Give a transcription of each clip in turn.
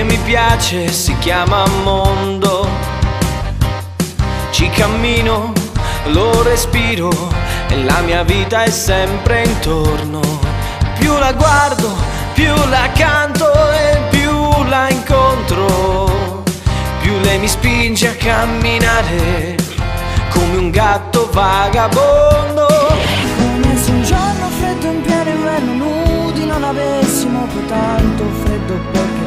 che mi piace si chiama mondo. Ci cammino, lo respiro e la mia vita è sempre intorno. Più la guardo, più la canto e più la incontro, più lei mi spinge a camminare come un gatto vagabondo. Come se un giorno freddo in pieno inverno, nudi non avessimo poi tanto freddo, perché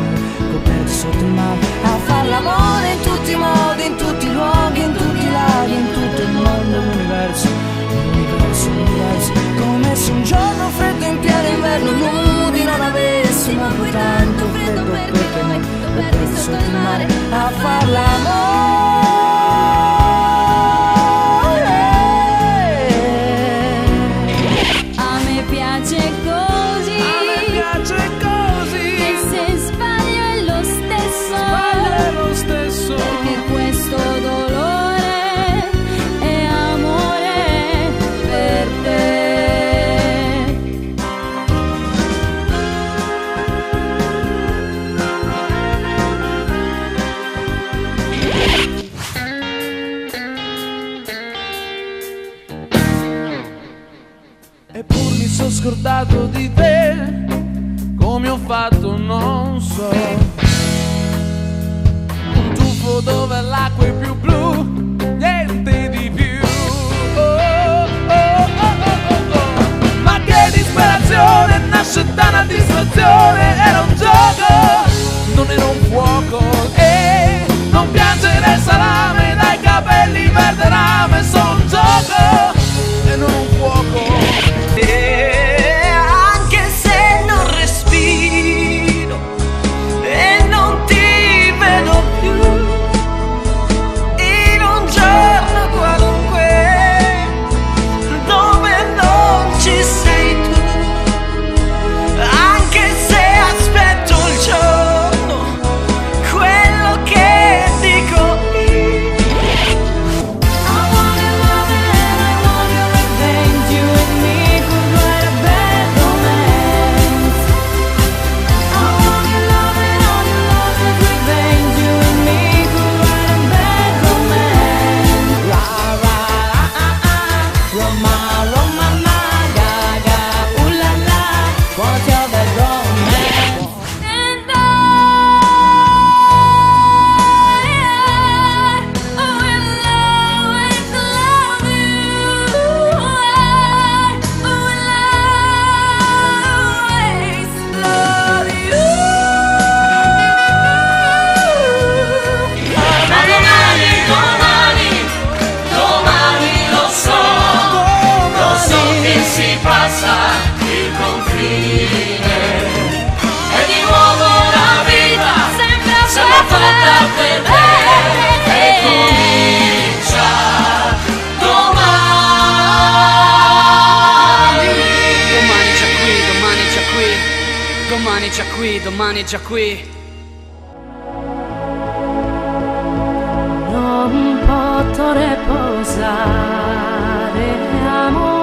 coperti sotto il mare a far l'amore in tutti i modi, in tutti i luoghi, in tutti i laghi, in tutto il mondo, l'universo, l'universo, l'universo. Come se un giorno freddo in pieno inverno, nudi non avessimo poi tanto freddo, perché coperti sotto il mare a far l'amore. Eppur mi sono scordato di te, come ho fatto non so. Un tuffo dove l'acqua è più blu, niente di più. Ma che disperazione, nasce da una distrazione. Era un gioco, non era un fuoco. E non piangere salame, dai capelli verde rame. Sono un gioco e non un fuoco. Anche se non respiro e non ti vedo più, in un giorno qualunque dove non ci sei tu, anche se aspetto il giorno, quello che dico io. Si passa il confine e di nuovo la vita sembra fatta per te e comincia domani. Domani c'è qui, domani c'è qui, domani c'è qui, domani c'è qui. Non posso riposare, amore.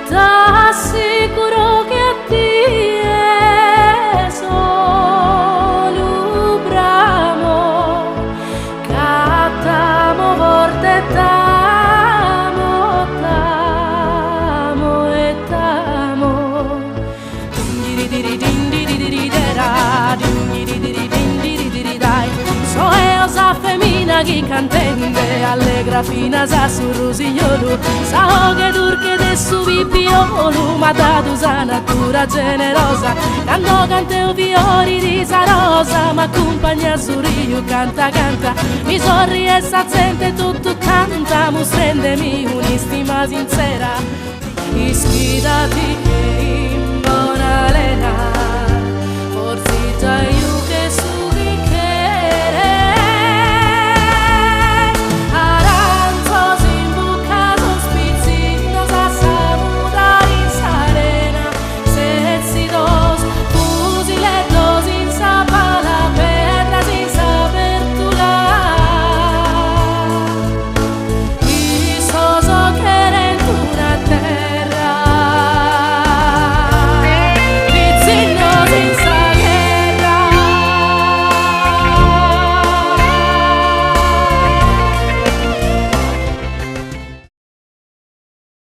T'assicuro che a te solo bramo, cattamo forte tamo, tamo e tamo. So io sa femmina che cantende, allegra fina sa su rosigliolo, sa che turche de su pipiolo, ma da tu sa natura generosa, quando canta o fiori di sa rosa, ma accompagna su rio, canta canta, mi sorri e s'azzente tutto canta, mostrendemi un'istima sincera, iscrivati in buona lena.